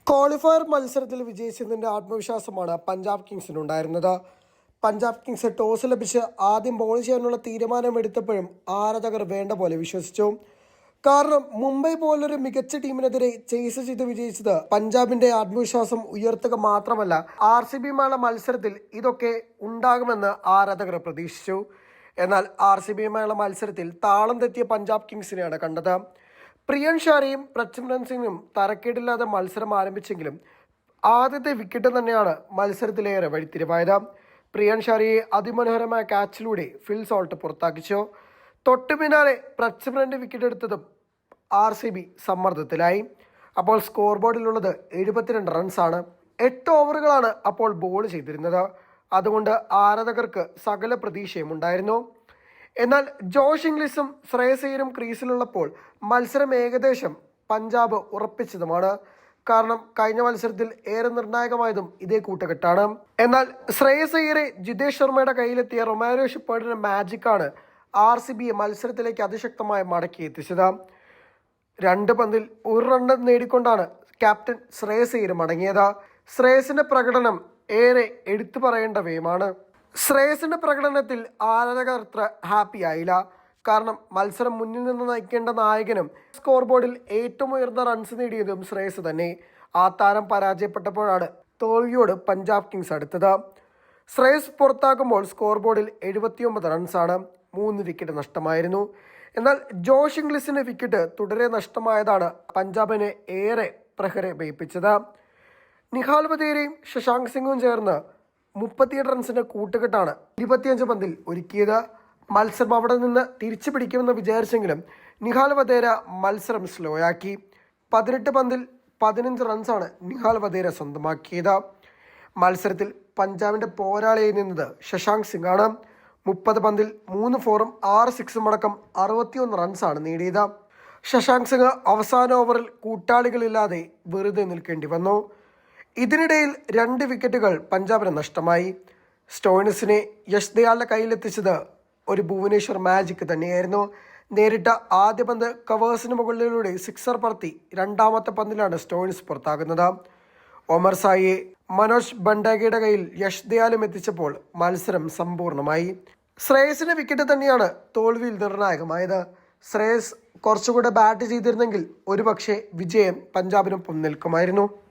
Qualifier മത്സരത്തിൽ വിജയിച്ചതിൻ്റെ ആത്മവിശ്വാസമാണ് Punjab കിങ്സിനുണ്ടായിരുന്നത്. Punjab Kings toss ലഭിച്ച് ആദ്യം ബോൾ ചെയ്യാനുള്ള തീരുമാനമെടുത്തപ്പോഴും ആരാധകർ വേണ്ട പോലെ വിശ്വസിച്ചു. കാരണം മുംബൈ പോലൊരു മികച്ച ടീമിനെതിരെ ചേസ് ചെയ്ത് വിജയിച്ചത് പഞ്ചാബിന്റെ ആത്മവിശ്വാസം ഉയർത്തുക മാത്രമല്ല, RCBയുമായുള്ള മത്സരത്തിൽ ഇതൊക്കെ ഉണ്ടാകുമെന്ന് ആരാധകർ പ്രതീക്ഷിച്ചു. എന്നാൽ RCBയുമായുള്ള മത്സരത്തിൽ താളം തെറ്റിയ പഞ്ചാബ് കിങ്സിനെയാണ് കണ്ടത്. പ്രിയൻ ഷാരയും പ്രച്മരൻ സിംഗും തരക്കേടില്ലാതെ മത്സരം ആരംഭിച്ചെങ്കിലും ആദ്യത്തെ വിക്കറ്റ് തന്നെയാണ് മത്സരത്തിലേറെ വഴിത്തിരിവായത്. പ്രിയൻ ഷാരയെ അതിമനോഹരമായ ക്യാച്ചിലൂടെ ഫിൽ സോൾട്ട് പുറത്താക്കിച്ചു. തൊട്ടു പിന്നാലെ പ്രച്മരന്റെ വിക്കറ്റ് എടുത്തതും RCB സമ്മർദ്ദത്തിലായി. അപ്പോൾ സ്കോർ ബോർഡിലുള്ളത് 72 റൺസാണ്. 8 ഓവറുകളാണ് അപ്പോൾ ബോൾ ചെയ്തിരുന്നത്. അതുകൊണ്ട് ആരാധകർക്ക് സകല പ്രതീക്ഷയും ഉണ്ടായിരുന്നു. എന്നാൽ ജോഷ് ഇംഗ്ലീഷും ശ്രേയസ് അയ്യരും ക്രീസിലുള്ളപ്പോൾ മത്സരം ഏകദേശം പഞ്ചാബ് ഉറപ്പിച്ചതുമാണ്. കാരണം കഴിഞ്ഞ മത്സരത്തിൽ ഏറെ നിർണായകമായതും ഇതേ കൂട്ടുകെട്ടാണ്. എന്നാൽ ശ്രേയസ് അയ്യരെ ജിതേഷ് ശർമ്മയുടെ കയ്യിലെത്തിയ റൊമാരിയോ ഷെപ്പേർഡിന്റെ മാജിക്കാണ് RCBയെ മത്സരത്തിലേക്ക് അതിശക്തമായി മടക്കി എത്തിച്ചത്. 2 പന്തിൽ 1 റൺ നേടിക്കൊണ്ടാണ് ക്യാപ്റ്റൻ ശ്രേയസ് അയ്യർ മടങ്ങിയത്. ശ്രേയസിന്റെ പ്രകടനം ഏറെ എടുത്തു പറയേണ്ടവയുമാണ്. ശ്രേയസിന്റെ പ്രകടനത്തിൽ ആരാധകർ അത്ര ഹാപ്പി ആയില്ല. കാരണം മത്സരം മുന്നിൽ നിന്ന് നയിക്കേണ്ട നായകനും സ്കോർ ബോർഡിൽ ഏറ്റവും ഉയർന്ന റൺസ് നേടിയതും ശ്രേയസ് തന്നെ. ആ താരം പരാജയപ്പെട്ടപ്പോഴാണ് തോൽവിയോട് പഞ്ചാബ് കിങ്സ് അടുത്തത്. ശ്രേയസ് പുറത്താക്കുമ്പോൾ സ്കോർ ബോർഡിൽ 79 റൺസാണ്. 3 വിക്കറ്റ് നഷ്ടമായിരുന്നു. എന്നാൽ ജോഷ് ഇംഗ്ലീഷിന്റെ വിക്കറ്റ് തുടരെ നഷ്ടമായതാണ് പഞ്ചാബിനെ ഏറെ പ്രഹരമേൽപ്പിച്ചത്. നിഹാൽ വധേരയും ശശാങ്ക് സിംഗും ചേർന്ന് 38 റൺസിന്റെ കൂട്ടുകെട്ടാണ് 25 പന്തിൽ ഒരുക്കിയത്. മത്സരം അവിടെ നിന്ന് തിരിച്ചു പിടിക്കുമെന്ന് വിചാരിച്ചെങ്കിലും നിഹാൽ വധേര മത്സരം സ്ലോയാക്കി. 18 പന്തിൽ 15 റൺസാണ് നിഹാൽ വധേര സ്വന്തമാക്കിയത്. മത്സരത്തിൽ പഞ്ചാബിന്റെ പോരാളിയായി നിന്നത് ശശാങ്ക് സിംഗ് ആണ്. 30 പന്തിൽ 3 ഫോറും 6 സിക്സും അടക്കം 61 റൺസാണ് നേടിയത്. ശശാങ്ക് സിംഗ് അവസാന ഓവറിൽ കൂട്ടാളികളില്ലാതെ വെറുതെ നിൽക്കേണ്ടി വന്നു. ഇതിനിടയിൽ 2 വിക്കറ്റുകൾ പഞ്ചാബിന് നഷ്ടമായി. സ്റ്റോയിനിസിനെ യശ് ദയാലിന്റെ കയ്യിലെത്തിച്ചത് ഒരു ഭുവനേശ്വർ മാജിക് തന്നെയായിരുന്നു. നേരിട്ട ആദ്യ പന്ത് കവേഴ്സിന് മുകളിലൂടെ സിക്സർ പറത്തി 2ാമത്തെ പന്തിലാണ് സ്റ്റോയിനിസ് പുറത്താകുന്നത്. ഒമർ സായിയെ മനോജ് ബണ്ടാഗയുടെ കയ്യിൽ യശ് ദയാലും എത്തിച്ചപ്പോൾ മത്സരം സമ്പൂർണ്ണമായി. ശ്രേയസിന്റെ വിക്കറ്റ് തന്നെയാണ് തോൽവിയിൽ നിർണായകമായത്. ശ്രേയസ് കുറച്ചുകൂടെ ബാറ്റ് ചെയ്തിരുന്നെങ്കിൽ ഒരുപക്ഷെ വിജയം പഞ്ചാബിനൊപ്പം നിൽക്കുമായിരുന്നു.